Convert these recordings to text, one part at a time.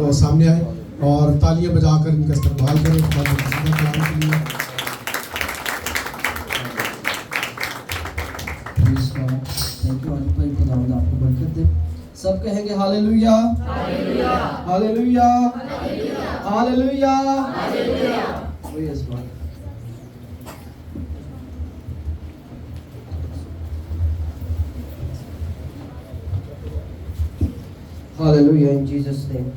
وہ سامنے آئے اور تالیاں بجا کر ان کا استقبال کریں. تھینک یو عارف بھائی، خداوند آپ کو برکت دے. سب کہیں گے ہاللیلویا ہاللیلویا ہاللیلویا. وہی اس بات. ہاللیلویا ان جیسس نیم.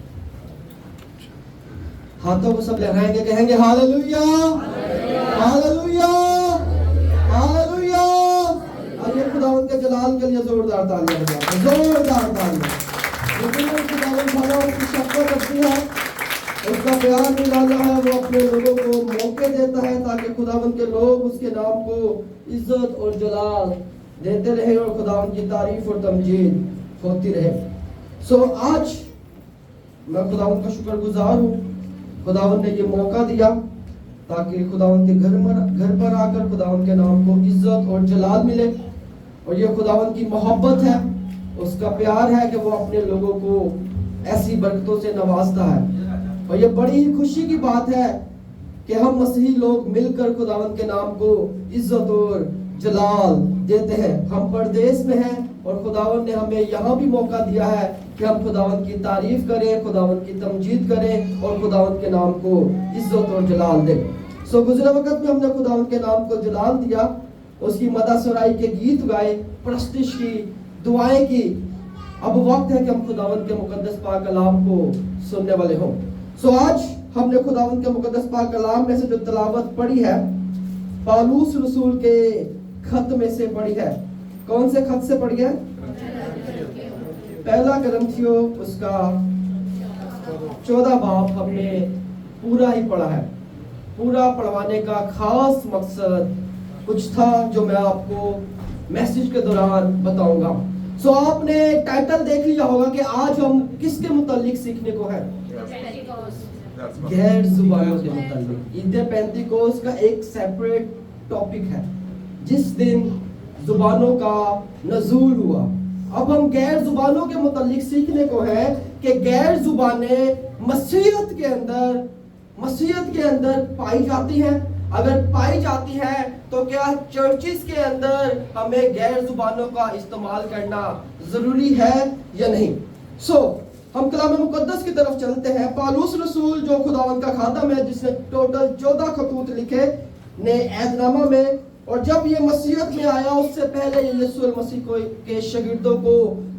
ہاتھوں کو سب لہرائیں گے، کہیں گے ہاللیلویا ہاللیلویا ہاللیلویا. اور یہ خداوند کے جلال کے لیے زوردار تالیاں بجاتے ہیں، زوردار تالیاں. لیکن خداوند بھلا اس کی شفقت رکھتی ہے، اس کا پیار نرالا ہے. وہ اپنے لوگوں کو موقع دیتا ہے تاکہ خداوند کے لوگ اس کے نام کو عزت اور جلال دیتے رہے اور خداوند کی تعریف اور تمجید ہوتی رہے. سو آج میں خداوند کا شکر گزار ہوں. خداوند نے یہ موقع دیا تاکہ خداوند کے گھر پر آ کر خداوند کے نام کو عزت اور جلال ملے. اور یہ خداوند کی محبت ہے، اس کا پیار ہے کہ وہ اپنے لوگوں کو ایسی برکتوں سے نوازتا ہے. اور یہ بڑی خوشی کی بات ہے کہ ہم مسیحی لوگ مل کر خداوند کے نام کو عزت اور جلال دیتے ہیں. ہم پردیس میں ہیں اور خداوند نے ہمیں یہاں بھی موقع دیا ہے کہ ہم خداوند کی تعریف کریں، خداوند کی تمجید کریں اور خداوند کے نام کو عزت اور جلال دیں. سو گزرے وقت میں ہم نے خداوند کے نام کو جلال دیا، اس کی مدح سرائی کے گیت گائے، پرستش کی، دعائیں کی. اب وقت ہے کہ ہم خداوند کے مقدس پاک کلام کو سننے والے ہوں. سو آج ہم نے خداوند کے مقدس پاک کلام میں سے جو تلاوت پڑھی ہے، پالوس رسول کے خط میں سے پڑھی ہے. کون سے خط سے پڑھی ہے؟ پہلا کرنتھیو اس کا 14 باب ہم نے پورا ہی پڑھا ہے. پورا پڑھوانے کا خاص مقصد کچھ تھا جو میں آپ کو میسج کے دوران بتاؤں گا. سو آپ نے ٹائٹل دیکھ لیا ہوگا کہ آج ہم کس کے متعلق سیکھنے کو ہے؟ غیر زبانوں کے متعلق. عید پینتیکوس کا ایک سیپریٹ ٹاپک ہے جس دن زبانوں کا نزول ہوا. اب ہم غیر زبانوں کے متعلق سیکھنے کو ہے کہ غیر زبانیں مسیحیت کے اندر پائی جاتی ہیں. اگر پائی جاتی ہے تو کیا چرچز کے اندر ہمیں غیر زبانوں کا استعمال کرنا ضروری ہے یا نہیں؟ سو ہم کلام مقدس کی طرف چلتے ہیں. پالوس رسول جو خداوند کا خادم ہے، جس نے ٹوٹل 14 خطوط لکھے نے عہد نامہ میں، اور جب یہ مسیحیت میں آیا اس سے پہلے یہ یسوع المسیح کو کے شاگردوں کو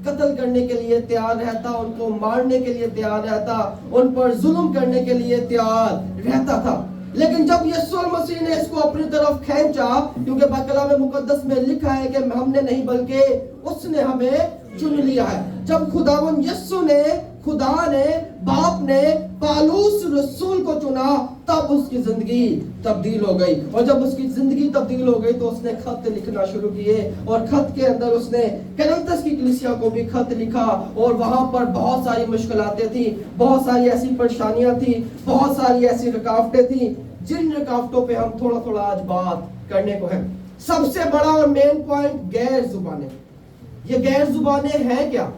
قتل کرنے کے لیے تیار رہتا، ان کو مارنے کے لیے تیار رہتا، ان پر ظلم کرنے کے لیے تیار رہتا تھا. لیکن جب یسوع المسیح نے اس کو اپنی طرف کھینچا، کیونکہ کلام مقدس میں لکھا ہے کہ ہم نے نہیں بلکہ اس نے ہمیں چن لیا ہے. جب خداوند یسوع نے، خدا نے، باپ نے پالوس رسول کو چنا، تب اس کی زندگی تبدیل ہو گئی. اور جب اس کی زندگی تبدیل ہو گئی تو اس نے خط لکھنا شروع کیے، اور خط کے اندر اس نے کرنتھس کی کلیسیا کو بھی خط لکھا. اور وہاں پر بہت ساری مشکلاتیں تھیں، بہت ساری ایسی پریشانیاں تھیں، بہت ساری ایسی رکاوٹیں تھیں جن رکاوٹوں پہ ہم تھوڑا تھوڑا آج بات کرنے کو ہے. سب سے بڑا اور مین پوائنٹ غیر زبانیں. یہ غیر زبانیں ہیں کیا؟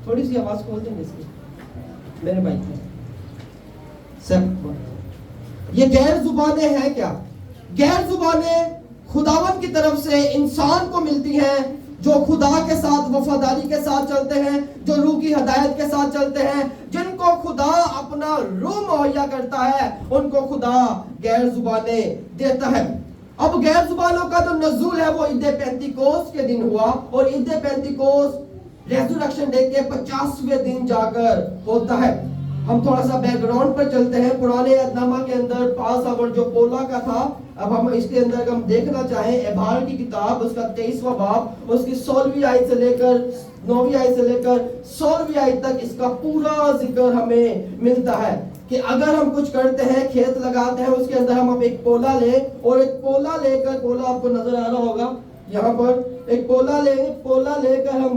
تھوڑی سی آواز کھول دیں گے اس کی میرے بھائی. یہ غیر زبانیں ہیں کیا؟ غیر زبانیں خداوند کی طرف سے انسان کو ملتی ہیں جو خدا کے ساتھ وفاداری کے ساتھ چلتے ہیں، جو روح کی ہدایت کے ساتھ چلتے ہیں، جن کو خدا اپنا روح مہیا کرتا ہے، ان کو خدا غیر زبانیں دیتا ہے. اب غیر زبانوں کا جو نزول ہے وہ عید پینتیکوس کے دن ہوا، اور عید پینتیکوس ریزریکشن ڈے کے 50ویں دن جا کر ہوتا ہے. ہم تھوڑا سا بیک گراؤنڈ پر چلتے ہیں. پرانے عہد نامہ کے اندر پاس آور جو پولا کا تھا، اب ہم اس کے اندر ہم دیکھنا چاہیں ابھار کی کتاب اس کا 23واں باب، اس کی 16ویں آیت سے لے کر 9ویں آیت سے لے کر 16ویں آیت تک اس کا پورا ذکر ہمیں ملتا ہے کہ اگر ہم کچھ کرتے ہیں، کھیت لگاتے ہیں، اس کے اندر ہم ایک پولا لیں، اور ایک پولا لے کر، پولا آپ کو نظر آ رہا ہوگا یہاں پر، ایک پولا لے کر ہم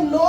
9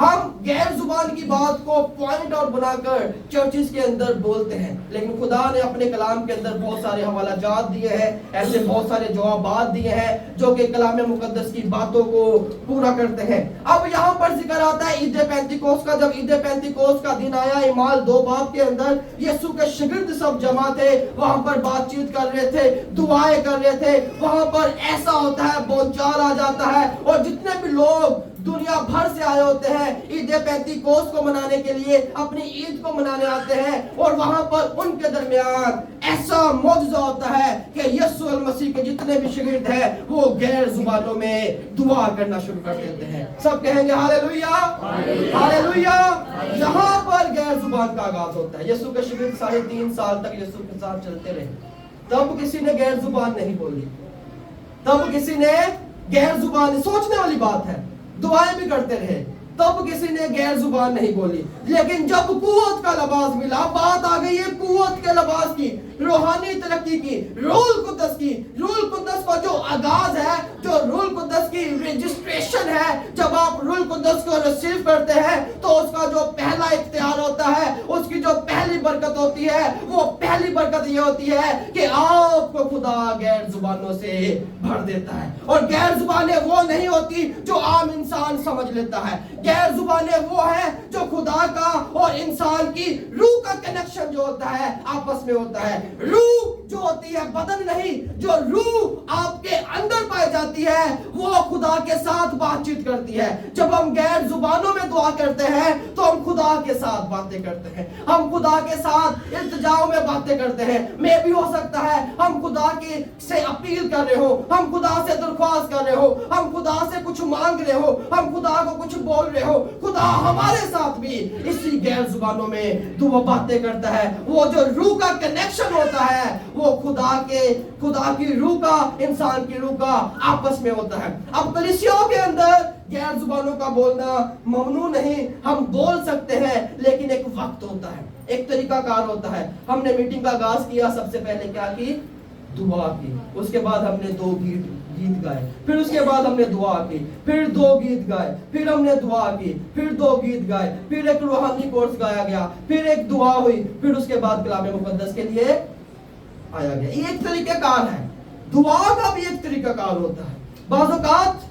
ہم غیر زبان کی بات کو پوائنٹ اور بنا کر چرچز کے اندر بولتے ہیں، لیکن خدا نے اپنے کلام کے اندر بہت سارے حوالہ جات دیے ہیں، ایسے بہت سارے جوابات دیے ہیں جو کہ کلام مقدس کی باتوں کو پورا کرتے ہیں۔ اب یہاں پر ذکر آتا ہے عید پینتیکوست کا۔ جب عید پینتیکوست کا دن آیا، اعمال 2 باب کے اندر یسوع کے شاگرد سب جمع تھے، وہاں پر بات چیت کر رہے تھے، دعائیں کر رہے تھے۔ وہاں پر ایسا ہوتا ہے، بونچال آ جاتا ہے، اور جتنے بھی لوگ دنیا بھر سے آئے ہوتے ہیں عید پینتیکوست کو منانے کے لیے، اپنی عید کو منانے آتے ہیں، اور وہاں پر ان کے درمیان ایسا معجزہ ہوتا ہے کہ یسوع المسیح کے جتنے بھی شاگرد ہیں وہ غیر زبانوں میں دعا کرنا شروع کر دیتے ہیں۔ سب کہیں گے ہاللویا، ہاللویا۔ یہاں پر غیر زبان کا آغاز ہوتا ہے۔ یسوع کے شاگرد 3.5 سال تک یسوع کے ساتھ چلتے رہے، تب کسی نے غیر زبان نہیں بولی، تب کسی نے غیر زبان، سوچنے والی بات ہے، دعائیں بھی کرتے رہے، تب کسی نے غیر زبان نہیں بولی۔ لیکن جب قوت کا لباس ملا، بات آ گئی ہے قوت کے لباس کی، روحانی ترقی کی، روح القدس کی۔ روح القدس کا جو آغاز ہے، جو روح القدس کی رجسٹریشن ہے، جب آپ روح القدس کو ریسیو کرتے ہیں تو اس کا جو پہلا اختیار ہوتا ہے، اس کی جو پہلی برکت ہوتی ہے، وہ پہلی برکت یہ ہوتی ہے کہ آپ کو خدا غیر زبانوں سے بھر دیتا ہے۔ اور غیر زبانیں وہ نہیں ہوتی جو عام انسان سمجھ لیتا ہے، غیر زبانیں وہ ہیں جو خدا کا اور انسان کی روح کا کنیکشن جو ہوتا ہے آپس میں ہوتا ہے۔ روح جو ہوتی ہے، بدن نہیں، جو روح آپ کے اندر پائی جاتی ہے، وہ خدا کے ساتھ بات چیت کرتی ہے۔ جب ہم غیر زبانوں میں دعا کرتے ہیں تو ہم خدا کے ساتھ باتیں کرتے ہیں، ہم خدا کے ساتھ التجاؤ میں باتیں کرتے ہیں۔ میں بھی ہو سکتا ہے ہم خدا کی سے اپیل کر رہے ہو، ہم خدا سے درخواست کر رہے ہو، ہم خدا سے کچھ مانگ رہے ہو، ہم خدا کو کچھ بول رہے ہو، خدا ہمارے ساتھ بھی اسی غیر زبانوں میں دعا باتیں کرتا ہے۔ وہ جو روح کا کنیکشن ہوتا ہے وہ خدا کی روح کا، انسان کی روح کا آپس میں ہوتا ہے۔ اب کلیسیوں کے اندر غیر زبانوں کا بولنا ممنوع نہیں، ہم بول سکتے ہیں، لیکن ایک وقت ہوتا ہے، ایک طریقہ کار ہوتا ہے۔ ہم نے میٹنگ کا آغاز کیا، سب سے پہلے کیا کی؟ دعا کی۔ اس کے بعد ہم نے 2 گیت گائے، پھر اس کے بعد ہم نے دعا کی، پھر 2 گیت گائے، پھر ہم نے دعا کی، پھر 2 گیت گائے، پھر ایک روحانی کورس گایا گیا، پھر ایک دعا ہوئی، پھر اس کے بعد کلام مقدس کے لیے آیا گیا۔ یہ ایک طریقہ کار ہے، دعا کا بھی ایک طریقہ کار ہوتا ہے۔ بعض اوقات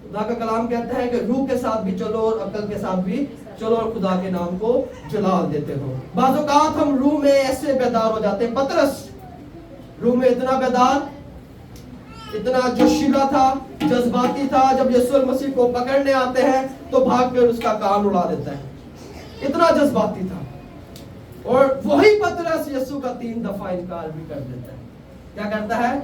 خدا کا کلام کہتا ہے کہ روح کے ساتھ بھی چلو اور عقل کے ساتھ بھی چلو اور خدا کے نام کو جلال دیتے ہو۔ بعض اوقات ہم روح میں ایسے بیدار ہو جاتے ہیں، پطرس روح میں اتنا بیدار، اتنا جوشیلا تھا، جذباتی تھا، جب یسوع المسیح کو پکڑنے آتے ہیں تو بھاگ کر اس کا کان اڑا دیتا ہے، اتنا جذباتی تھا۔ اور وہی پطرس یسوع کا 3 دفعہ انکار بھی کر دیتا ہے۔ کیا کرتا ہے؟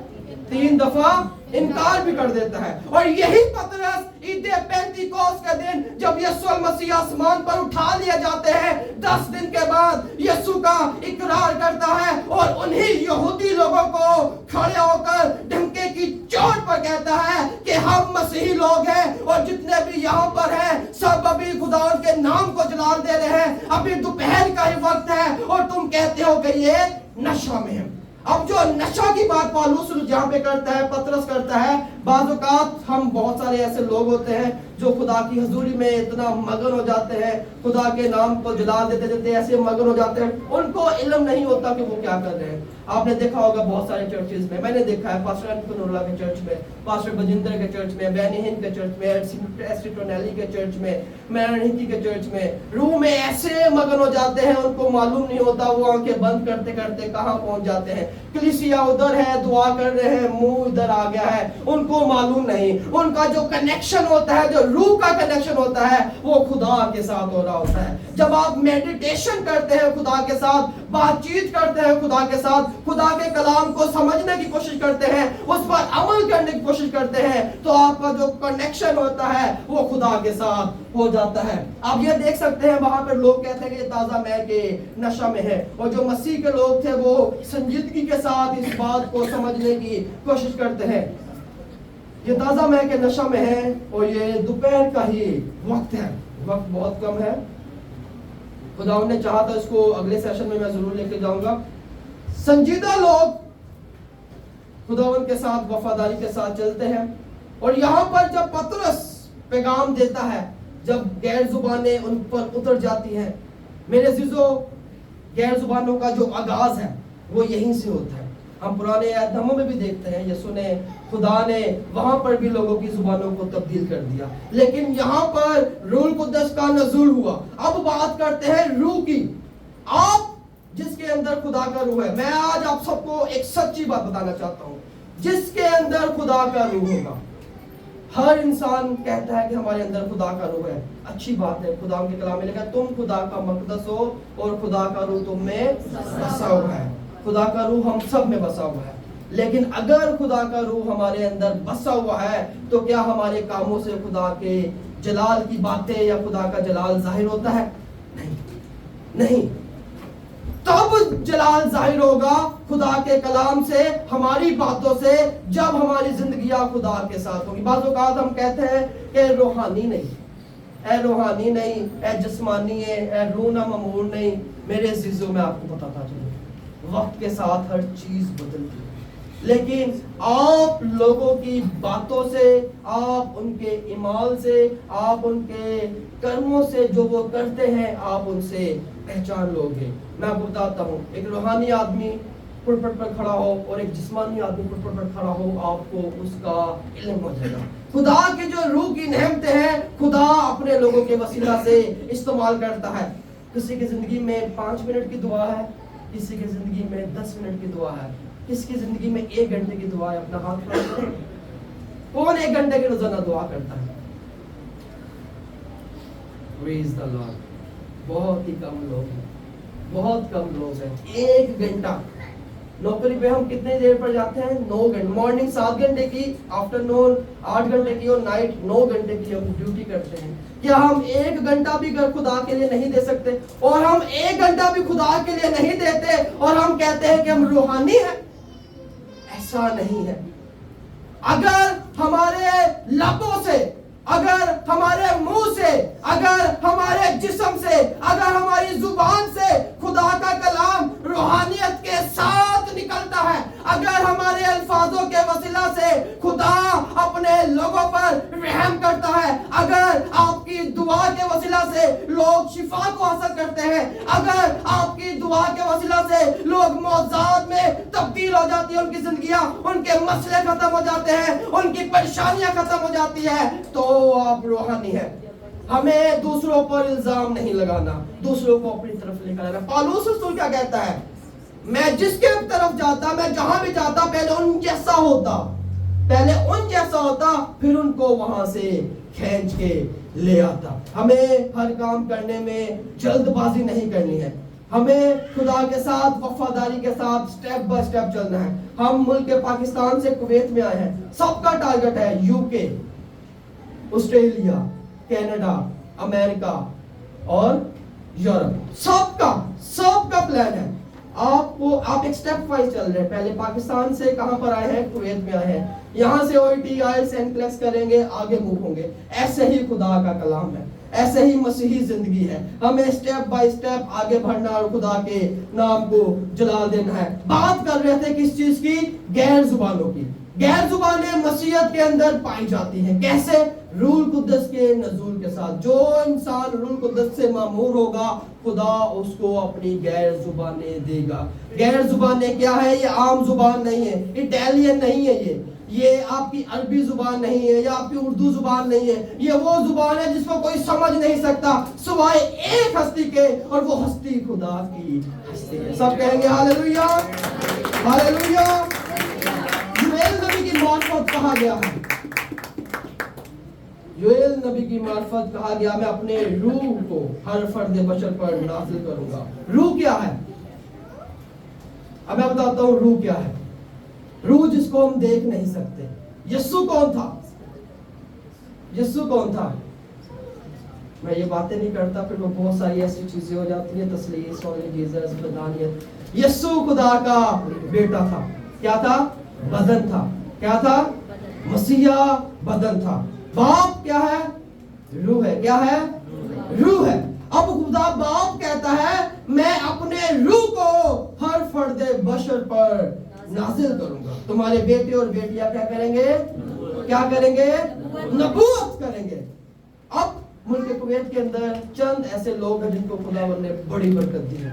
3 دفعہ انکار بھی کر دیتا ہے۔ اور یہی پطرس عید پینتیکوست کے دن جب یسوع المسیح آسمان پر اٹھا لیے جاتے ہیں، 10 دن کے بعد یسوع کا اقرار کرتا ہے اور انہی یہودی لوگوں کو کھڑے ہو کر ڈنکے کی چوٹ پر کہتا ہے کہ ہم مسیحی لوگ ہیں، اور جتنے بھی یہاں پر ہیں سب ابھی خدا کے نام کو جلال دے رہے ہیں، ابھی دوپہر کا ہی وقت ہے اور تم کہتے ہو کہ یہ نشہ میں ہے۔ اب جو نشہ کی بات پالوس جہاں پہ کرتا ہے، پطرس کرتا ہے، بعض اوقات ہم بہت سارے ایسے لوگ ہوتے ہیں جو خدا کی حضوری میں اتنا مگن ہو جاتے ہیں، خدا کے نام کو جلال دیتے دیتے ایسے مگن ہو جاتے ہیں، ان کو علم نہیں ہوتا کہ وہ کیا کر رہے ہیں۔ آپ نے دیکھا ہوگا بہت سارے چرچز میں، میں نے دیکھا ہے پاسٹر انکن اللہ کے چرچ میں، پاسٹر بجندر کے چرچ میں، بینی ہند کے چرچ میں، ایسٹی ٹونیلی کے چرچ میں، میرنہتی کے چرچ میں، روح میں ایسے مگن ہو جاتے ہیں ان کو معلوم نہیں ہوتا وہ آنکھیں بند کرتے کرتے کہاں پہنچ جاتے ہیں۔ کلیسیا ادھر ہے، دعا کر رہے ہیں، منہ ادھر آ گیا ہے، ان کو معلوم نہیں۔ ان کا جو کنیکشن ہوتا ہے، جو روح کا کنیکشن ہوتا ہے، وہ خدا کے ساتھ ہو رہا ہوتا ہے۔ جب آپ میڈیٹیشن کرتے ہیں خدا کے ساتھ، بات چیت کرتے ہیں خدا کے ساتھ، خدا کے کلام کو سمجھنے کی کوشش کرتے ہیں، اس پر عمل کرنے کی کوشش کرتے ہیں، تو آپ کا جو کنیکشن ہوتا ہے وہ خدا کے ساتھ ہو جاتا ہے۔ آپ یہ دیکھ سکتے ہیں وہاں پر لوگ کہتے ہیں کہ یہ تازہ مے کے نشہ میں ہے، اور جو مسیح کے لوگ تھے وہ سنجیدگی کے ساتھ اس بات کو سمجھنے کی کوشش کرتے ہیں۔ یہ تازہ مے کے نشہ میں ہے اور یہ دوپہر کا ہی وقت ہے، وقت بہت کم ہے۔ خدا نے چاہا تو اس کو اگلے سیشن میں ضرور لے کے جاؤں گا۔ سنجیدہ لوگ خداوند کے ساتھ وفاداری کے ساتھ چلتے ہیں، اور یہاں پر جب پطرس پیغام دیتا ہے جب غیر زبانیں ان پر اتر جاتی ہیں. میرے عزیزو، غیر زبانوں کا جو آغاز ہے وہ یہیں سے ہوتا ہے. ہم پرانے عہد ناموں میں بھی دیکھتے ہیں یسوع نے، خدا نے وہاں پر بھی لوگوں کی زبانوں کو تبدیل کر دیا. لیکن یہاں پر روح القدس کا نزول ہوا. اب بات کرتے ہیں روح کی. آپ جس کے اندر خدا کا روح ہے، میں آج آپ سب کو ایک سچی بات بتانا چاہتا ہوں. جس کے اندر خدا کا روح ہوگا، ہر انسان کہتا ہے کہ ہمارے اندر خدا کا روح ہے. اچھی بات ہے، خدا کے کلام میں لکھا ہے تم خدا کا مقدس ہو اور خدا کا روح تم میں بسا ہوا ہے. خدا کا روح ہم سب میں بسا ہوا ہے. لیکن اگر خدا کا روح ہمارے اندر بسا ہوا ہے تو کیا ہمارے کاموں سے خدا کے جلال کی باتیں یا خدا کا جلال ظاہر ہوتا ہے؟ نہیں. تب جلال ظاہر ہوگا خدا کے کلام سے، ہماری باتوں سے، جب ہماری زندگیاں خدا کے ساتھ ہوگی. بعض اوقات ہم کہتے ہیں کہ روحانی نہیں، اے روحانی نہیں، اے جسمانی ہے، اے روح نہ ممور نہیں. میرے عزیزوں، میں آپ کو بتاتا چلوں، وقت کے ساتھ ہر چیز بدلتی ہے. لیکن آپ لوگوں کی باتوں سے، آپ ان کے اعمال سے، آپ ان کے کرموں سے، جو وہ کرتے ہیں، آپ ان سے پہچان لو گے. میں آپ کو بتاتا ہوں، ایک روحانی آدمی پٹ پٹ پر کھڑا ہو اور ایک جسمانی آدمی پٹ پٹ پر کھڑا ہو، آپ کو اس کا علم ہو جائے گا. خدا کی جو روح کی نعمتیں ہیں، خدا اپنے لوگوں کے وسیلہ سے استعمال کرتا ہے. کسی کی زندگی میں 5 منٹ کی دعا ہے، کسی کی زندگی میں 10 منٹ کی دعا ہے، کسی کی زندگی میں 1 گھنٹے کی دعا ہے. اپنا ہاتھ کھڑا کریں. کون 1 گھنٹے کی روزانہ دعا کرتا ہے؟ Praise the Lord. بہت ہی کم لوگ ہیں، بہت کم لوگ ہیں. 1 گھنٹہ. نوکری پہ ہم کتنے دیر پر جاتے ہیں؟ 9 گھنٹے. مارننگ 7 گھنٹے کی، آفٹر نون 8 گھنٹے کی اور نائٹ 9 گھنٹے کی ہم ڈیوٹی کرتے ہیں. کیا ہم 1 گھنٹہ بھی گھر خدا کے لیے نہیں دے سکتے؟ اور ہم 1 گھنٹہ بھی خدا کے لیے نہیں دیتے اور ہم کہتے ہیں کہ ہم روحانی ہیں. ایسا نہیں ہے. اگر ہمارے لبوں سے، اگر ہمارے منہ سے، اگر ہمارے جسم سے، اگر ہماری زبان سے خدا کا کلام روحانیت کے ساتھ نکلتا ہے، اگر ہمارے الفاظوں کے وسیلہ سے خدا اپنے لوگوں پر رحم کرتا ہے، اگر آپ کی دعا کے وسیلہ سے لوگ شفا کو حاصل کرتے ہیں، اگر آپ کی دعا کے وسیلہ سے لوگ معجزات میں تبدیل ہو جاتی ہیں، ان کی زندگیاں، ان کے مسئلے ختم ہو جاتے ہیں، ان کی پریشانیاں ختم ہو جاتی ہیں، تو آپ روحانی ہیں. ہمیں دوسروں پر الزام نہیں لگانا، دوسروں کو اپنی طرف لے کر آنا. پالوس رسول کیا کہتا ہے؟ میں جس کے طرف جاتا، میں جہاں بھی جاتا، پہلے ان جیسا ہوتا، پہلے ان جیسا ہوتا، پھر ان کو وہاں سے کھینچ کے لے آتا. ہمیں ہر کام کرنے میں جلد بازی نہیں کرنی ہے. ہمیں خدا کے ساتھ وفاداری کے ساتھ سٹیپ بائی سٹیپ چلنا ہے. ہم ملک پاکستان سے کویت میں آئے ہیں. سب کا ٹارگٹ ہے UK، آسٹریلیا، کینیڈا، امریکہ اور یورپ. سب کا پلان ہے. آپ ایک سٹیپ وائز چل رہے ہیں. پہلے پاکستان سے کہاں پر آئے ہیں؟ کویت میں آئے ہیں. یہاں سے OET آئلٹس اینکلیکس کریں گے، آگے موو ہوں گے. ایسے ہی خدا کا کلام ہے، ایسے ہی مسیحی زندگی ہے. ہمیں سٹیپ بائی سٹیپ آگے بڑھنا اور خدا کے نام کو جلال دینا ہے. بات کر رہے تھے کس چیز کی؟ غیر زبانوں کی. غیر زبانیں مسیحیت کے اندر پائی جاتی ہیں. کیسے؟ روح القدس کے نزول کے ساتھ. جو انسان روح القدس سے معمور ہوگا، خدا اس کو اپنی غیر زبانیں دے گا. غیر زبانیں کیا ہے؟ یہ عام زبان نہیں ہے، اٹیلین نہیں ہے، یہ آپ کی عربی زبان نہیں ہے، یا آپ کی اردو زبان نہیں ہے. یہ وہ زبان ہے جس کو کوئی سمجھ نہیں سکتا سوائے ایک ہستی کے، اور وہ ہستی خدا کی ہستی ہے. سب کہیں گے ہاللیلویا، ہاللیلویا. یوئیل نبی کی معرفت کہا گیا ہے، یوئیل نبی کی معرفت کہا گیا، میں اپنے روح کو ہر فرد بشر پر نازل کروں گا. روح کیا ہے؟ اب میں بتاتا ہوں روح کیا ہے. روح جس کو ہم دیکھ نہیں سکتے. یسوع کون تھا؟ یسوع کون تھا؟ میں یہ باتیں نہیں کرتا، پھر وہ بہت ساری ایسی چیزیں ہو جاتی ہیں، تسلیس اور جیزس بدانیت. یسوع خدا کا بیٹا تھا. کیا تھا؟ بدن تھا. کیا تھا؟ مسیحا بدن تھا. باپ کیا ہے؟ روح ہے. کیا ہے؟ روح ہے. اب خدا باپ کہتا ہے میں اپنے روح کو ہر فرد بشر پر نازل کروں گا. تمہارے بیٹے اور بیٹیاں کیا کریں گے؟ کیا کریں گے؟ نبوت کریں گے. اب ملک کویت کے اندر چند ایسے لوگ ہیں جن کو خداوند نے بڑی برکت دی ہے,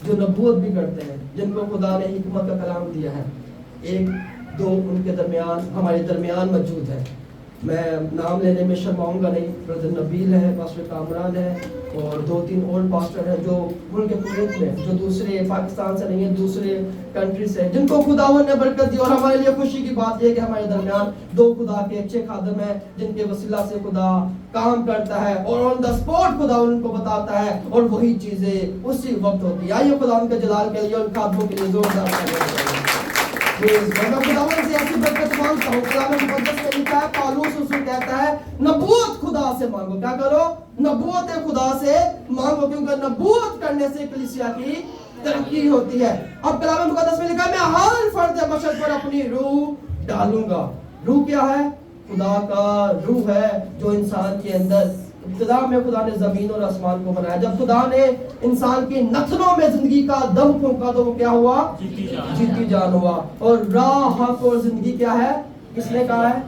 جو نبوت بھی کرتے ہیں, جن کو خدا نے حکمت کا کلام دیا ہے. ایک دو ان کے درمیان ہمارے درمیان موجود ہے. میں نام لینے میں شرماؤں گا نہیں. بردر نبیل ہے, پاسٹر کامران ہے, اور دو تین اور پاسٹر ہیں جو ملک کویت میں, جو دوسرے پاکستان سے نہیں ہیں, دوسرے کنٹری سے, جن کو خداوند نے برکت دی. اور ہمارے لیے خوشی کی بات یہ ہے کہ ہمارے درمیان دو خدا کے اچھے خادم ہیں جن کے وسیلہ سے خدا کام کرتا ہے, اور آن دا اسپاٹ خداوند ان کو بتاتا ہے, اور وہی چیزیں اسی وقت ہوتی ہیں. آئیے خداوند کے جلال کے لیے ان خادموں کے لیے زوردار تالیاں. میں خداوند سے ایسی برکت مانگتا ہوں. کلام مقدس میں لکھا ہے, پالوس اس کو کہتا ہے نبوت خدا سے مانگو. کیا کرو؟ نبوت خدا سے مانگو, کیونکہ نبوت کرنے سے کلیسیا کی ترقی ہوتی ہے. اب کلام مقدس میں لکھا ہے میں ہر فرد بشر پر اپنی روح ڈالوں گا. روح کیا ہے؟ خدا کا روح ہے جو انسان کے اندر, ابتدا میں خدا نے زمین اور آسمان کو بنایا. جب خدا نے انسان کی نتنوں میں زندگی کا دم پھونکا تو وہ کیا ہوا؟ جیتی جان ہوا. اور راہ حق اور زندگی کیا ہے؟ کس نے کہا ہے؟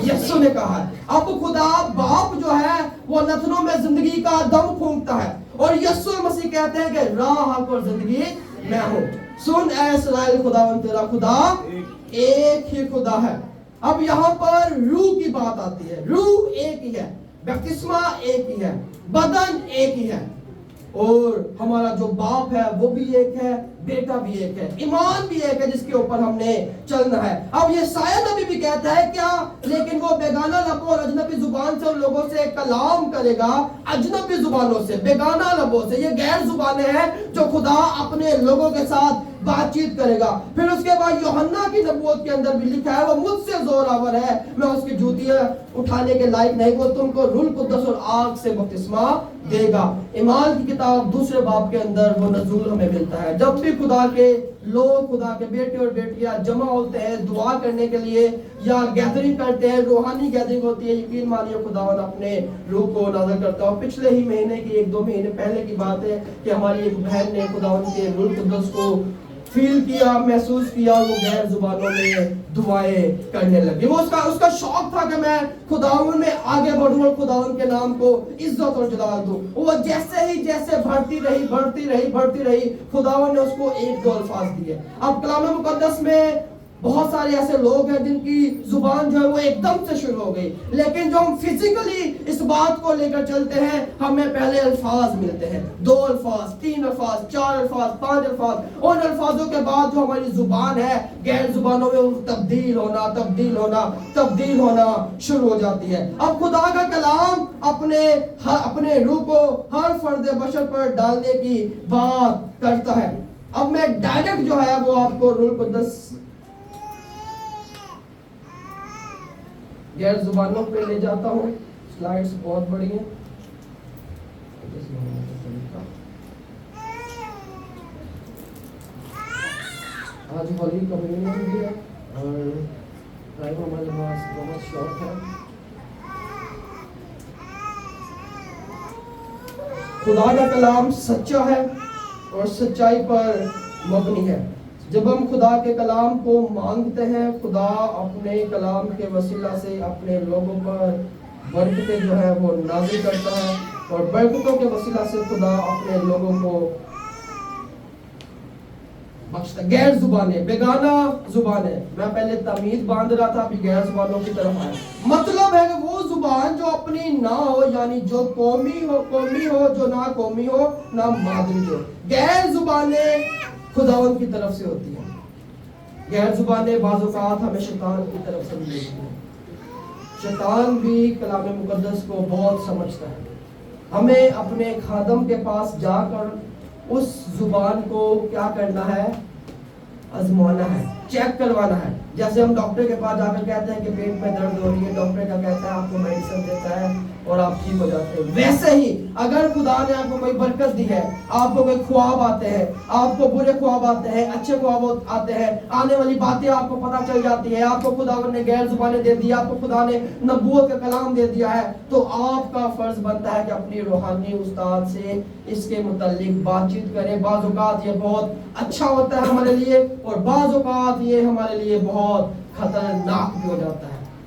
یسوع نے کہا ہے. اب خدا باپ جو ہے وہ نتنوں میں زندگی کا دم پھونکتا ہے, اور یسوع مسیح کہتے ہیں کہ راہ حق اور زندگی میں ہوں. سن اے اسرائیل, خداوند تیرا خدا ایک ہی خدا ہے. اب یہاں پر روح کی بات آتی ہے. روح ایک ہی ہے, بپتسمہ ایک ہی ہے, بدن ایک ہی ہے, اور ہمارا جو باپ ہے وہ بھی ایک ہے, بیٹا بھی ایک ہے, ایمان بھی ایک ہے جس کے اوپر ہم نے چلنا ہے. اب یہ سایہ نبی بھی کہتا ہے کیا, لیکن وہ بیگانہ لبوں اور اجنبی زبان سے ان لوگوں سے کلام کرے گا, اجنبی زبانوں سے, بیگانہ لبوں سے. یہ غیر زبانیں ہیں جو خدا اپنے لوگوں کے ساتھ بات چیت کرے گا. پھر اس کے بعد یوحنا کی نبوت کے اندر بھی لکھا ہے وہ مجھ سے زور آور ہے, میں اس کی جوتیاں اٹھانے کے لائق نہیں, وہ تم کو روح القدس اور آگ سے بپتسمہ دے گا. ایمان کی کتاب دوسرے باب کے اندر وہ نزول ہمیں ملتا ہے. جب بھی خدا کے لوگ, خدا کے بیٹے اور بیٹیاں جمع ہوتے ہیں دعا کرنے کے لیے یا گیدرنگ کرتے ہیں, روحانی گیدرنگ ہوتی ہے, یقین مانیے خداوند اپنے روح کو نازل کرتا ہے. پچھلے ہی مہینے کی, ایک دو مہینے پہلے کی بات ہے کہ ہماری ایک بہن نے خداوند کے روح القدس کو فیل کیا, محسوس کیا, وہ غیر زبانوں میں دعائیں کرنے لگی. وہ اس کا شوق تھا کہ میں خداوند میں آگے بڑھوں اور خداوند کے نام کو عزت اور جلال دوں. وہ جیسے بڑھتی رہی خداوند نے اس کو ایک دو الفاظ دیے. اب کلام مقدس میں بہت سارے ایسے لوگ ہیں جن کی زبان جو ہے وہ ایک دم سے شروع ہو گئی, لیکن جو ہم فزیکلی اس بات کو لے کر چلتے ہیں, ہمیں پہلے الفاظ ملتے ہیں, 2 الفاظ, 3 الفاظ, 4 الفاظ, 5 الفاظ. ان الفاظوں کے بعد جو ہماری زبان ہے غیر زبانوں میں تبدیل ہونا شروع ہو جاتی ہے. اب خدا کا کلام اپنے روح کو ہر فرد بشر پر ڈالنے کی بات کرتا ہے. اب میں ڈائریکٹ جو ہے وہ آپ کو روح القدس غیر زبانوں پہ لے جاتا ہوں. سلائیڈز بہت بڑی ہیں. آج ہولی کمیونین بھی ہے اور ٹائم ہمارے پاس بہت شارٹ ہے. خدا کا کلام سچا ہے اور سچائی پر مبنی ہے. جب ہم خدا کے کلام کو مانگتے ہیں, خدا اپنے کلام کے وسیلہ سے اپنے لوگوں پر برکتیں جو ہے وہ نازل کرتا ہے, اور برکتوں کے وسیلہ سے خدا اپنے لوگوں کو بخشتا ہے. غیر زبانیں, بیگانہ زبانیں, میں پہلے تمیز باندھ رہا تھا, ابھی غیر زبانوں کی طرف آیا. مطلب ہے کہ وہ زبان جو اپنی نہ ہو, یعنی جو قومی ہو, جو نہ قومی ہو, نہ مادری ہو. غیر زبانیں خداوند کی طرف سے ہوتی ہیں. غیر زبانیں بعض اوقات ہمیں شیطان کی طرف سے ملتی ہیں. شیطان بھی کلام مقدس کو بہت سمجھتا ہے. ہمیں اپنے خادم کے پاس جا کر اس زبان کو کیا کرنا ہے؟ آزمانا ہے, چیک کروانا ہے. جیسے ہم ڈاکٹر کے پاس جا کر کہتے ہیں کہ پیٹ میں درد ہو رہی ہے, ڈاکٹر کا کہتا ہے آپ کو میڈیسن دیتا ہے اور آپ ٹھیک ہو جاتے ہیں. ویسے ہی اگر خدا نے آپ کو کوئی برکت دی ہے, آپ کو کوئی خواب آتے ہیں, آپ کو برے خواب آتے ہیں, اچھے خواب آتے ہیں, آنے والی باتیں آپ کو پتہ چل جاتی ہے, آپ کو خدا نے غیر زبانیں دے دی, آپ کو خدا نے نبوت کا کلام دے دیا ہے, تو آپ کا فرض بنتا ہے کہ اپنی روحانی استاد سے اس کے متعلق بات چیت کریں. بعض اوقات یہ بہت اچھا ہوتا ہے ہمارے لیے, اور بعض اوقات یہ ہمارے لیے بہت خطرناک بھی ہو جاتا ہے.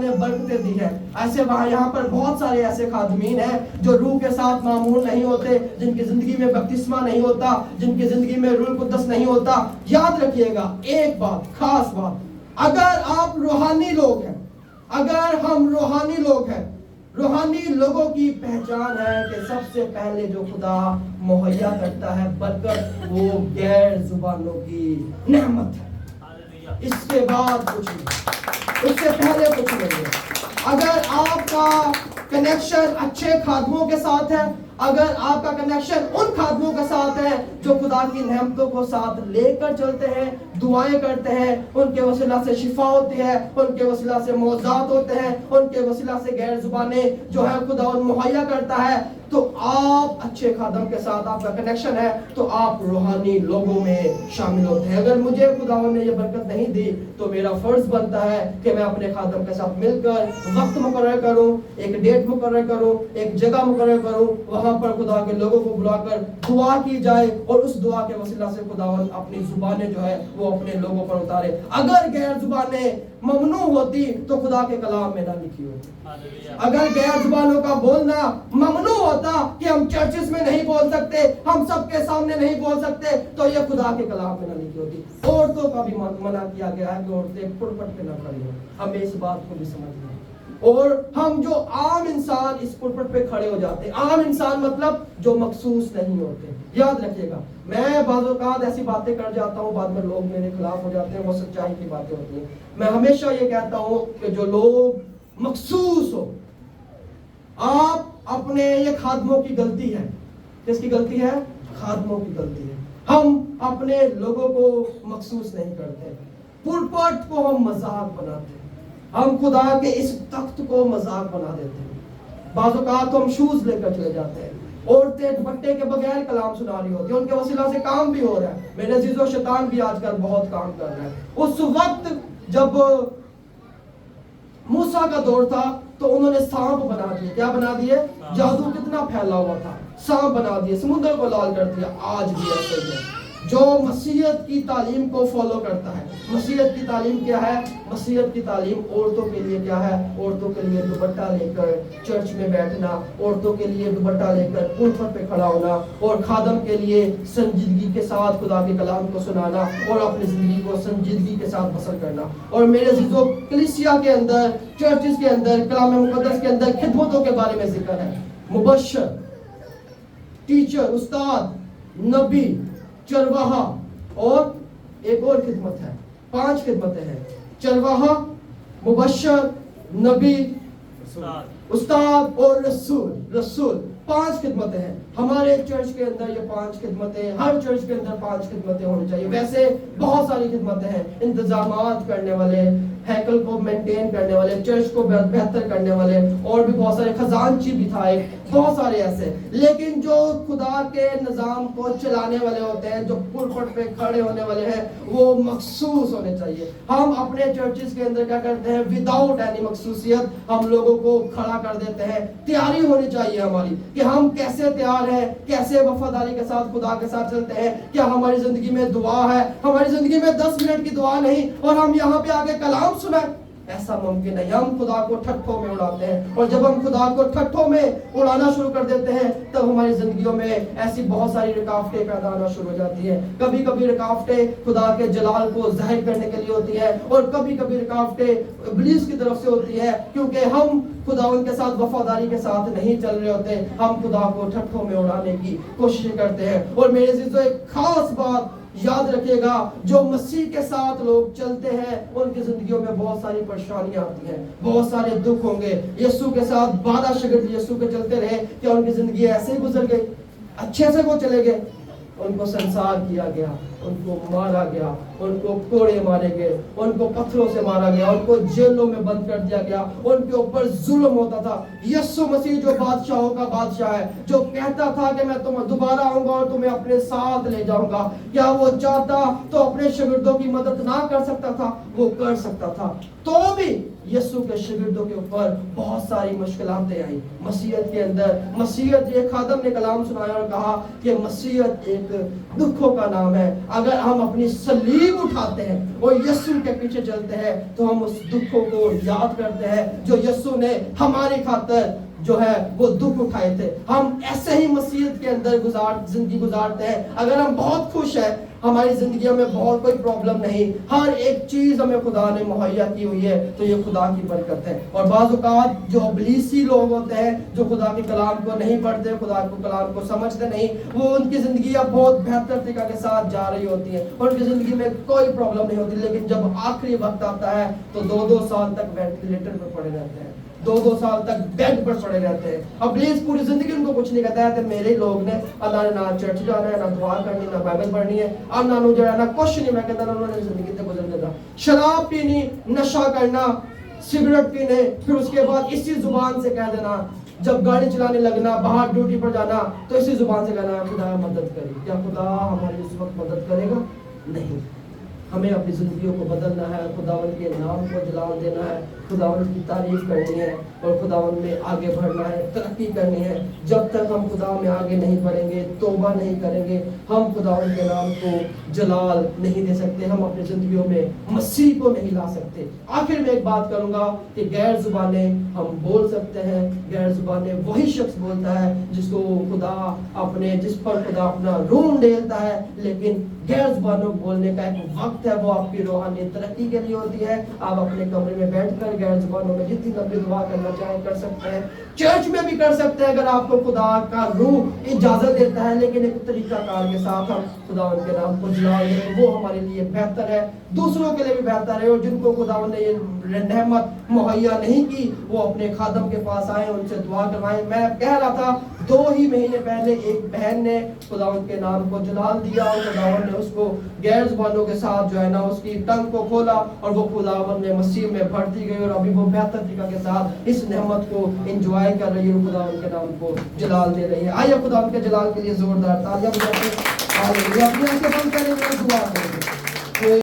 نے برکتیں دی ہے. ایسے وہاں یہاں پر بہت سارے ایسے خادمین ہیں جو روح کے ساتھ معمور نہیں ہوتے, جن کی زندگی میں بپتسمہ نہیں ہوتا, جن کی زندگی میں روح القدس نہیں ہوتا. یاد رکھیے گا ایک بات, خاص بات, اگر آپ روحانی لوگ ہیں, اگر ہم روحانی لوگ ہیں, روحانی لوگوں کی پہچان ہے کہ سب سے پہلے جو خدا مہیا کرتا ہے برکت, وہ غیر زبانوں کی نعمت ہے. اس کے بعد کچھ نہیں, اس سے پہلے کچھ نہیں ہے. اگر آپ کا کنیکشن اچھے خادموں کے ساتھ ہے, اگر آپ کا کنیکشن ان خادموں کے ساتھ ہے جو خدا کی نعمتوں کو ساتھ لے کر چلتے ہیں, دعائیں کرتے ہیں, ان کے وسیلہ سے شفا ہوتی ہے, ان کے وسیلہ سے معجزات ہوتے ہیں, ان کے وسیلہ سے غیر زبانیں جو ہے خدا ان مہیا کرتا ہے, تو آپ اچھے خادم کے ساتھ آپ کا کنیکشن ہے تو آپ روحانی لوگوں میں شامل ہوتے ہیں. اگر مجھے خداوند نے یہ برکت نہیں دی تو میرا فرض بنتا ہے کہ میں اپنے خادم کے ساتھ مل کر وقت مقرر کروں, ایک ڈیٹ مقرر کروں, ایک جگہ مقرر کروں, وہاں پر خدا کے لوگوں کو بلا کر دعا کی جائے اور اس دعا کے وسیلہ سے خداوند اپنی زبانیں جو ہے وہ اپنے لوگوں پر اتارے. اگر غیر زبانیں ممنوع ہوتی تو خدا کے کلام میں نہ لکھی ہوتی. اگر غیر زبانوں کا بولنا ممنوع ہوتا کہ ہم چرچز میں نہیں بول سکتے, ہم سب کے سامنے نہیں بول سکتے, تو یہ خدا کے کلام میں نہ لکھی ہوتی. عورتوں کا بھی منع کیا گیا ہے کہ عورتیں پلپٹ پہ نہ کھڑی ہوں, ہمیں اس بات کو بھی سمجھنا ہے. اور ہم جو عام انسان اس پلپٹ پہ کھڑے ہو جاتے ہیں, عام انسان مطلب جو مخصوص نہیں ہوتے. یاد رکھیے گا, میں بعض اوقات ایسی باتیں کر جاتا ہوں, بعد میں لوگ میرے خلاف ہو جاتے ہیں, وہ سچائی کی باتیں ہوتی ہیں. میں ہمیشہ یہ کہتا ہوں کہ جو لوگ مخصوص ہو, آپ اپنے, یہ خادموں کی غلطی ہے. کس کی غلطی ہے؟ خادموں کی غلطی ہے. ہم اپنے لوگوں کو مخصوص نہیں کرتے, پلپٹ کو ہم مذاق بناتے ہیں, ہم خدا کے اس تخت کو مذاق بنا دیتے ہیں. بعض اوقات ہم شوز لے کر چلے جاتے ہیں, عورتیں دوپٹے کے بغیر کلام سنا رہی ہوتی ہیں, ان کے وسیلہ سے کام بھی ہو رہا ہے. میرے عزیزو, شیطان بھی آج کل بہت کام کر رہا ہے. اس وقت جب موسیٰ کا دور تھا تو انہوں نے سانپ بنا دیے. کیا بنا دیے؟ جادو کتنا پھیلا ہوا تھا, سانپ بنا دیے, سمندر کو لال کر دیا. آج بھی ایسے ہی ہے. جو مسیحیت کی تعلیم کو فالو کرتا ہے, مسیحیت کی تعلیم کیا ہے؟ مسیحیت کی تعلیم عورتوں کے لیے کیا ہے؟ عورتوں کے لیے دوپٹہ لے کر چرچ میں بیٹھنا, عورتوں کے لیے دوپٹہ لے کر پلپٹ پہ کھڑا ہونا, اور خادم کے لیے سنجیدگی کے ساتھ خدا کے کلام کو سنانا اور اپنی زندگی کو سنجیدگی کے ساتھ بسر کرنا. اور میرے عزیزو, کلیسیا کے اندر, چرچز کے اندر, کلام مقدس کے اندر خدمتوں کے بارے میں ذکر ہے. مبشر, ٹیچر, استاد, نبی, چرواہا, اور ایک اور خدمت ہے. 5 خدمتیں ہیں: چرواہا, مبشر, نبی, استاد اور رسول. 5 خدمتیں ہیں. ہمارے چرچ کے اندر یہ 5 خدمتیں, ہر چرچ کے اندر 5 خدمتیں ہونی چاہیے. ویسے بہت ساری خدمتیں ہیں, انتظامات کرنے والے, ہیکل کو مینٹین کرنے والے, چرچ کو بہتر کرنے والے, اور بھی بہت سارے, خزانچی بھی تھا ایک, بہت سارے ایسے. لیکن جو خدا کے نظام کو چلانے والے ہوتے ہیں, جو پلپٹ پہ کھڑے ہونے والے ہیں, وہ مخصوص ہونے چاہیے. ہم اپنے چرچز کے اندر کیا کرتے ہیں؟ وداؤٹ اینی مخصوصیت ہم لوگوں کو کھڑا کر دیتے ہیں. تیاری ہونی چاہیے ہماری کہ ہم کیسے تیار ہیں, کیسے وفاداری کے ساتھ خدا کے ساتھ چلتے ہیں. کیا ہماری زندگی میں دعا ہے؟ ہماری زندگی میں 10 منٹ کی دعا نہیں اور ہم یہاں پہ آگے کلام سنیں, ایسا ممکن ہے. ہم خدا کو ٹھٹھوں میں اڑاتے ہیں, اور جب ہم خدا کو ٹھٹھوں میں اڑانا شروع کر دیتے ہیں تب ہماری زندگیوں میں ایسی بہت ساری رکاوٹیں پیدا ہونا شروع ہو جاتی ہیں. کبھی کبھی رکاوٹیں خدا کے جلال کو ظاہر کرنے کے لیے ہوتی ہے, اور کبھی کبھی رکاوٹیں ابلیس کی طرف سے ہوتی ہے, کیونکہ ہم خداوند کے ساتھ وفاداری کے ساتھ نہیں چل رہے ہوتے, ہم خدا کو ٹھٹھوں میں اڑانے کی کوشش کرتے ہیں. اور میرے عزیزو, ایک خاص بات یاد رکھیے گا, جو مسیح کے ساتھ لوگ چلتے ہیں ان کی زندگیوں میں بہت ساری پریشانیاں آتی ہیں, بہت سارے دکھ ہوں گے. یسوع کے ساتھ 12 شاگرد یسوع کے چلتے رہے, کیا ان کی زندگی ایسے ہی گزر گئی؟ اچھے سے وہ چلے گئے؟ ان کو سنسار کیا گیا, ان کو مارا گیا, ان کو کوڑے مارے گئے, ان کو پتھروں سے مارا گیا, ان کو جیلوں میں بند کر دیا گیا, ان کے اوپر ظلم ہوتا تھا. یسوع مسیح جو بادشاہوں کا بادشاہ ہے, جو کہتا تھا کہ میں تمہیں دوبارہ آؤں گا اور تمہیں اپنے ساتھ لے جاؤں گا, کیا وہ چاہتا تو اپنے شاگردوں کی مدد نہ کر سکتا تھا؟ وہ کر سکتا تھا. تو بھی یسوع کے شاگردوں کے اوپر بہت ساری مشکلاتیں آئی مسیحیت کے اندر. مسیحیت ایک خادم نے کلام سنایا اور کہا کہ مسیحیت ایک دکھوں کا نام ہے. اگر ہم اپنی صلیب اٹھاتے ہیں اور یسوع کے پیچھے چلتے ہیں تو ہم اس دکھوں کو یاد کرتے ہیں جو یسوع نے ہماری خاطر جو ہے وہ دکھ اٹھائے تھے. ہم ایسے ہی مسیحیت کے اندر زندگی گزارتے ہیں. اگر ہم بہت خوش ہیں, ہماری زندگیوں میں بہت کوئی پرابلم نہیں, ہر ایک چیز ہمیں خدا نے مہیا کی ہوئی ہے, تو یہ خدا کی برکت ہے. اور بعض اوقات جو ابلیسی لوگ ہوتے ہیں جو خدا کے کلام کو نہیں پڑھتے, خدا کے کلام کو سمجھتے نہیں, وہ ان کی زندگیاں بہت بہتر طریقہ کے ساتھ جا رہی ہوتی ہیں اور ان کی زندگی میں کوئی پرابلم نہیں ہوتی, لیکن جب آخری وقت آتا ہے تو 2 سال تک وینٹیلیٹر پر پڑے رہتے ہیں, 2 سال تک بیڈ پر پڑے رہتے ہیں. ابلیس پوری زندگی ان کو کچھ نہیں کہتا ہے کہ میرے لوگ نے اللہ نے نہ چرچ جانا ہے, نہ دعا کرنی, نہ بائبل پڑھنی ہے, اور نہ جو ہے نا کچھ نہیں. میں کہتا ہوں انہوں نے زندگی سے گزر دینا, شراب پینی, نشہ کرنا, سگریٹ پینے, پھر اس کے بعد اسی زبان سے کہہ دینا, جب گاڑی چلانے لگنا, باہر ڈیوٹی پر جانا, تو اسی زبان سے کہنا خدا مدد کرے. کیا خدا ہماری اس وقت مدد کرے گا؟ نہیں. ہمیں اپنی زندگیوں کو بدلنا ہے, خداوند کے نام کو جلال دینا ہے, خداوند کی تعریف کرنی ہے اور خداوند میں آگے بڑھنا ہے, ترقی کرنی ہے. جب تک ہم خدا میں آگے نہیں بڑھیں گے, توبہ نہیں کریں گے, ہم خداوند کے نام کو جلال نہیں دے سکتے, ہم اپنی زندگیوں میں مسیح کو نہیں لا سکتے. آخر میں ایک بات کروں گا کہ غیر زبانیں ہم بول سکتے ہیں. غیر زبانیں وہی شخص بولتا ہے جس کو خدا جس پر خدا اپنا روح ڈالتا ہے, لیکن غیر زبانوں بولنے کا ایک وقت ہے, وہ آپ کی روحانی ترقی کے لیے ہوتی ہے. آپ اپنے کمرے میں بیٹھ کر غیر زبانوں میں جتنی لمبی دعا کرنا چاہیں کر سکتے ہیں, چرچ میں بھی کر سکتے ہیں اگر آپ کو خدا کا روح اجازت دیتا ہے, لیکن ایک طریقہ کار کے ساتھ ہم خدا ان کے نام کو جلال دیں, وہ ہمارے لیے بہتر ہے, دوسروں کے لیے بھی بہتر ہے. اور جن کو خدا نے یہ رحمت مہیا نہیں کی, وہ اپنے خادم کے پاس آئیں, ان سے دعا کروائیں. میں کہہ رہا تھا 2 ہی مہینے پہلے ایک بہن نے خداوند کے نام کو جلال دیا اور خداوند نے اس کو غیر زبانوں کے ساتھ جو ہے نا اس کی ٹنگ کو کھولا اور وہ خداوند نے مسیح میں بڑھتی گئی اور ابھی وہ بہتر طریقہ کے ساتھ اس نعمت کو انجوائے کر رہی ہے, خداوند کے نام کو جلال دے رہی ہے. آئیے خداوند کے جلال کے لیے زوردار تالیاں بجائیں. ہاللیلویا. اپنی آنکھیں بند کریں, دعا کریں.